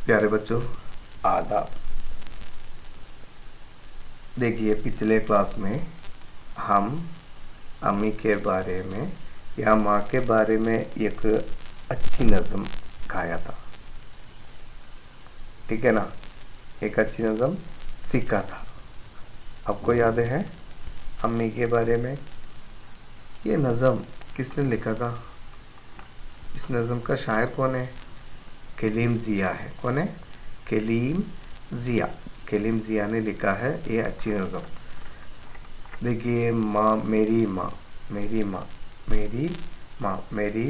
प्यारे बच्चों, आदाब। देखिए, पिछले क्लास में हम अम्मी के बारे में या माँ के बारे में एक अच्छी नज़म गाया था, ठीक है ना। एक अच्छी नज़म सीखा था। आपको याद है अम्मी के बारे में? ये नज़म किसने लिखा था? इस नज़म का शायर कौन है? कलीम ज़िया है। कौन है? कलीम ज़िया। कलीम ज़िया ने लिखा है ये अच्छी नज़म। देखिए, माँ, मेरी माँ, मेरी माँ, मेरी माँ, मेरी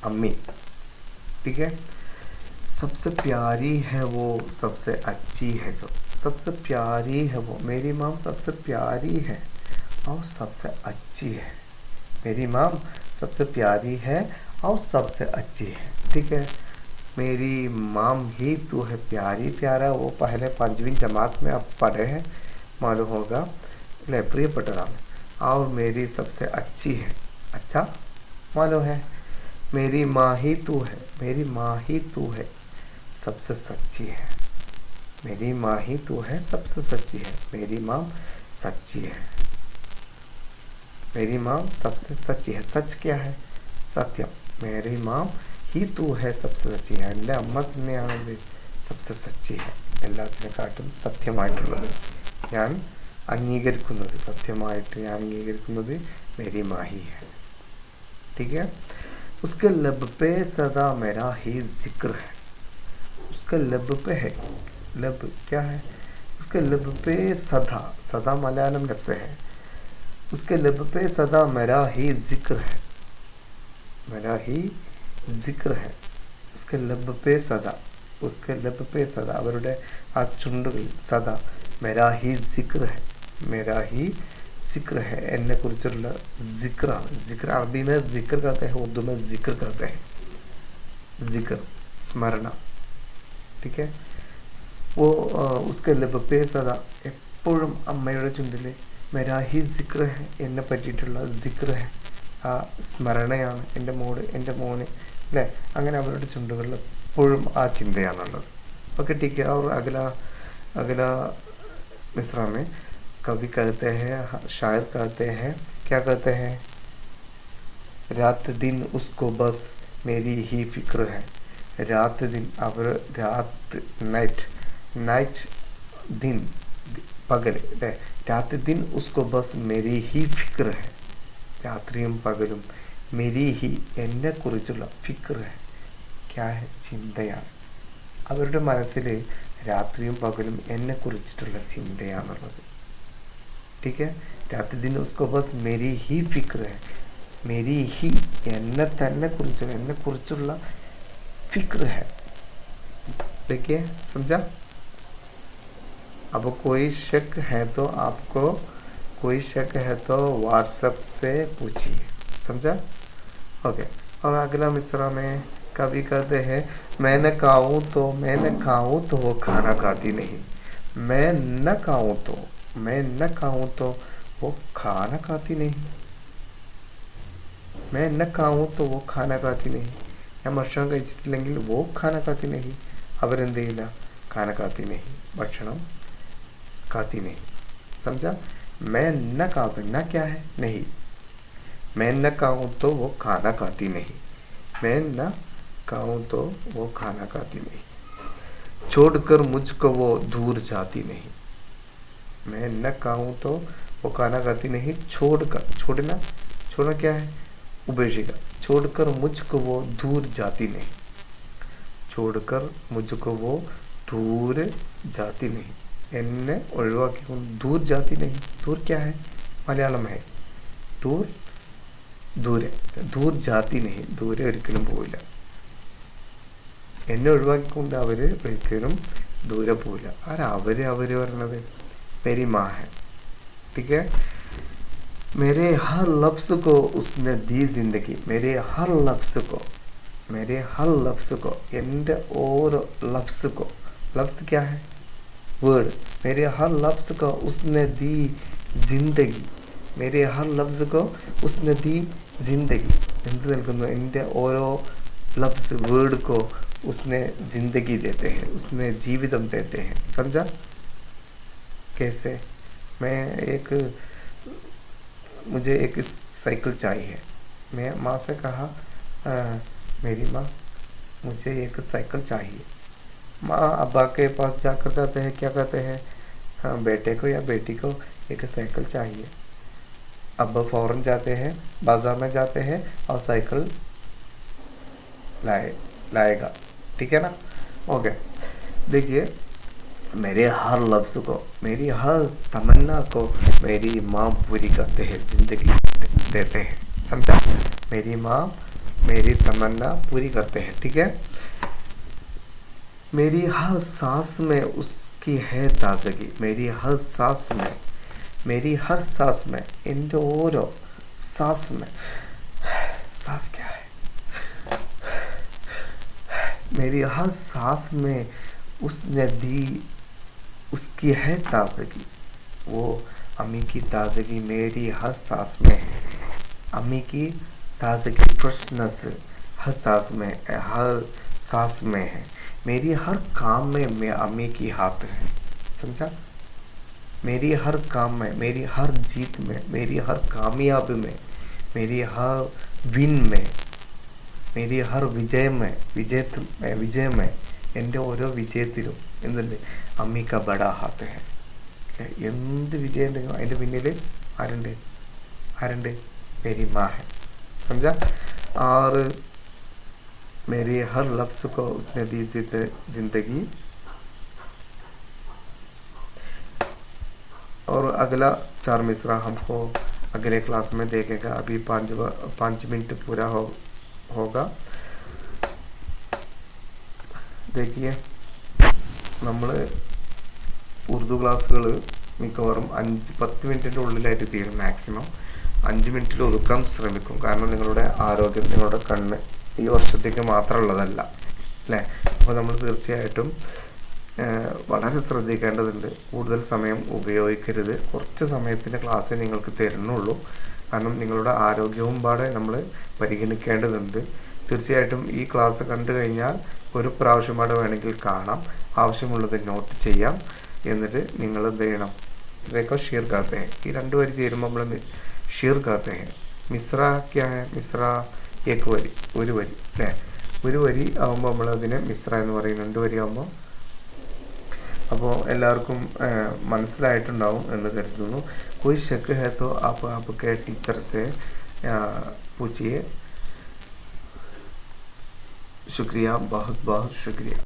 अम्मी, ठीक है। सबसे प्यारी है वो, सबसे अच्छी है जो, सबसे प्यारी है वो, मेरी माँ सबसे प्यारी है और सबसे अच्छी है। मेरी माँ सबसे प्यारी है और सबसे अच्छी है, ठीक है। मेरी माम ही तू है प्यारी प्यारा, वो पहले 5वीं जमात में आप पढ़े हैं, मालूम होगा, प्रिय पटरा में। और मेरी सबसे अच्छी है, अच्छा मालूम है। मेरी माँ ही तू है, मेरी माँ ही तू है, सबसे सच्ची है। मेरी माँ ही तू है, सबसे सच्ची है। मेरी माँ सच्ची है, मेरी माँ सबसे सच्ची है। सच क्या है? सत्यम। मेरी माँ ही तू है सबसे സച്ചി എൻ്റെ അമ്മ തന്നെയാണ് सबसे സച്ചി എല്ലാത്തിനെക്കാട്ടും സത്യമായിട്ടുള്ളത് ഞാൻ അംഗീകരിക്കുന്നത്, സത്യമായിട്ട് ഞാൻ അംഗീകരിക്കുന്നത് मेरी माँ ही है, ठीक है। उसके लब पे सदा मेरा ही जिक्र है। उसके लब पे है, लब क्या है? उसके लब पे सदा, सदा मलयालम लफ्ज़ है। उसके लब पे सदा मेरा ही जिक्र है, मेरा ही जिक्र है। उसके लब पे सदा, उसके लब पे सदा, അവരുടെ ആ ചുണ്ടുകളിൽ സദാ मेरा ही जिक्र है, मेरा ही जिक्र है, എന്നെ കുറിച്ചുള്ള जिक्राണ്। जिक्र अरबी में जिक्र कहते हैं, उर्दू में जिक्र कहते हैं। जिक्र स्मरण, ठीक है। वो उसके लब पे सदा, എപ്പോഴും അമ്മയുടെ ചുണ്ടിൽ मेरा ही जिक्र है, എന്നെ പറ്റിയിട്ടുള്ള जिक्र है, ആ സ്മരണയാണ് എൻ്റെ മോള്, എൻ്റെ മോന്, അല്ലേ? അങ്ങനെ അവരുടെ ചുണ്ടുകളിൽ എപ്പോഴും ആ ചിന്തയാണുള്ളത്। ओके, ठीक है। और अगला अगला मिसरा में कवि कहते हैं, शायर कहते हैं, क्या कहते हैं? रात दिन उसको बस मेरी ही फिक्र है। रात दिन, അവർ രാത് നൈറ്റ്, നൈറ്റ് दिन പകൽ, അല്ലേ? രാത് दिन उसको बस मेरी ही फिक्र है। രാത്രിയും പകലും मेरी ही എന്നെക്കുറിച്ചുള്ള ഫിക്ർ है, क्या है? ചിന്തയാണ്. അവരുടെ മനസ്സിൽ രാത്രിയും പകലും എന്നെക്കുറിച്ചിട്ടുള്ള ചിന്തയാണുള്ളത്, ठीक है। രാത്രി दिन उसको बस मेरी ही फिक्र है, मेरी ही എന്നെ തന്നെ കുറിച്ചുള്ള, എന്നെക്കുറിച്ചുള്ള फिक्र है। देखिए, समझा? अब कोई शक है तो आपको, कोई शक है तो व्हाट्सएप से पूछिए, समझा? ओके। और अगला मिसरा में कभी कहते हैं, मैं न खाऊं तो, मैं न खाऊं तो वो खाना खाती नहीं। मैं न खाऊं तो, मैं न खाऊं तो वो खाना खाती नहीं। मैं न खाऊं तो वो खाना खाती नहीं, ഞാൻ ഭക്ഷണം കഴിച്ചിട്ടില്ലെങ്കിൽ वो खाना खाती नहीं, അവരെന്ത് ചെയ്യില്ല? खाना खाती नहीं, ഭക്ഷണം खाती नहीं, समझा? मैं न खाऊं, न क्या है? नहीं। मैं न खाऊं तो वो खाना खाती नहीं, मैं न खाऊं तो वो खाना खाती नहीं। छोड़कर मुझको वो दूर जाती नहीं। मैं न खाऊं तो वो खाना खाती नहीं, छोड़कर, छोड़ना, छोड़ना क्या है? ഉപേക്ഷിക്കുക। छोड़कर मुझको वो दूर जाती नहीं, छोड़कर मुझको वो दूर जाती नहीं, എന്നെ ഒഴിവാക്കിക്കൊണ്ട് दूर जाती नहीं। दूर क्या है? മലയാളം है दूर, ദൂരെ, दूर जाती नहीं, ദൂരെ ഒരിക്കലും പോവില്ല. എന്നെ ഒഴിവാക്കിക്കൊണ്ട് അവർ ഒരിക്കലും ദൂരെ പോവില്ല. ആരാ അവര്? അവര് പറഞ്ഞത് मेरी माँ है, ठीक है। मेरे हर लफ्ज़ को उसने दी जिंदगी, मेरे हर लफ्ज़ को, मेरे हर लफ्ज़ को, എൻ്റെ ഓരോ लफ्ज़ को, लफ्ज़ क्या है? वर्ड। मेरे हर लफ्ज़ को उसने दी जिंदगी, मेरे हर लफ्ज़ को उसने दी जिंदगी. എന്ത് നൽകുന്നു? എൻ്റെ ഓരോ ലഫ്സ്, വേർഡ് കോ उसने जिंदगी देते हैं, उसने जीवितम देते हैं। समझा कैसे? मुझे एक साइकिल चाहिए। मैं माँ से कहा, मेरी माँ मुझे एक साइकिल चाहिए। माँ अब्बा के पास जाकर कहते हैं, क्या कहते हैं, हाँ बेटे को या बेटी को एक साइकिल चाहिए। अब्बा फ़ौरन जाते हैं, बाज़ार में जाते हैं और साइकिल लाएगा। ठीक है ना? ओके। देखिए, मेरे हर लफ्ज़ को, मेरी हर तमन्ना को मेरी माँ पूरी करते हैं, ज़िंदगी देते हैं। समझा? मेरी माँ मेरी तमन्ना पूरी करते हैं। ठीक है? मेरी हर सांस में उसकी है ताजगी। मेरी हर सांस में, मेरी हर सांस में, എൻ്റെ ഓരോ सांस में, सांस क्या है, मेरी हर सांस में उसने दी, उसकी है ताजगी। वो अम्मी की ताजगी मेरी हर सांस में है। अम्मी की ताजगी फ्रेशनेस हर हर सांस में है। मेरी हर काम में अम्मी की हाथ है। समझा? मेरी हर काम में, मेरी हर जीत में, मेरी हर कामयाबी में, मेरी हर विन में, मेरी हर विजय में എൻ്റെ ഓരോ വിജയത്തിലും എന്തുണ്ട്? അമ്മി का बड़ा हाथ है। എന്ത് വിജയം ഉണ്ടെങ്കിലും അതിൻ്റെ പിന്നിൽ ആരുണ്ട്? मेरी माँ है। समझा? और मेरी हर लफ्ज़ को उसने दी जिंदगी। और अगला 4 मिसरा हमको अगले क्लास में देखेगा। अभी 5 मिनट पूरा होगा। देखिए, നമ്മൾ ഉറുദു ക്ലാസ്സുകൾ മിക്കവാറും 5-10 മിനിറ്റിൻ്റെ ഉള്ളിലായിട്ട് തീരും. മാക്സിമം 5 മിനിറ്റിൽ ഒതുക്കാൻ ശ്രമിക്കും. കാരണം നിങ്ങളുടെ ആരോഗ്യം, നിങ്ങളുടെ കണ്ണ് ഈ വർഷത്തേക്ക് മാത്രമുള്ളതല്ല അല്ലേ? അപ്പോൾ നമ്മൾ തീർച്ചയായിട്ടും വളരെ ശ്രദ്ധിക്കേണ്ടതുണ്ട്. കൂടുതൽ സമയം ഉപയോഗിക്കരുത്. കുറച്ച് സമയത്തിൻ്റെ ക്ലാസ്സേ നിങ്ങൾക്ക് തരുന്നുള്ളൂ. കാരണം നിങ്ങളുടെ ആരോഗ്യവും പാടെ നമ്മൾ പരിഗണിക്കേണ്ടതുണ്ട്. തീർച്ചയായിട്ടും ഈ ക്ലാസ് കണ്ടു കഴിഞ്ഞാൽ ഒരു പ്രാവശ്യം പാടെ വേണമെങ്കിൽ കാണാം, ആവശ്യമുള്ളത് നോട്ട് ചെയ്യാം. എന്നിട്ട് നിങ്ങൾ എന്ത് ചെയ്യണം? इसको शेयर करते हैं. ഈ 2 വരി ചേരുമ്പോൾ നമ്മൾ ഷെയർ करते हैं. മിസ്ര क्या है? മിസ്ര एक വരി, ഒരു വരി അല്ലേ? ഒരു വരി ആകുമ്പോൾ നമ്മളതിനെ മിസ്ര എന്ന് പറയും. 2 വരി ആകുമ്പോൾ. അപ്പോൾ എല്ലാവർക്കും മനസ്സിലായിട്ടുണ്ടാവും എന്ന് കരുതുന്നു. कोई शक है तो आप आपके टीचर से पूछिए. शुक्रिया, बहुत बहुत शुक्रिया.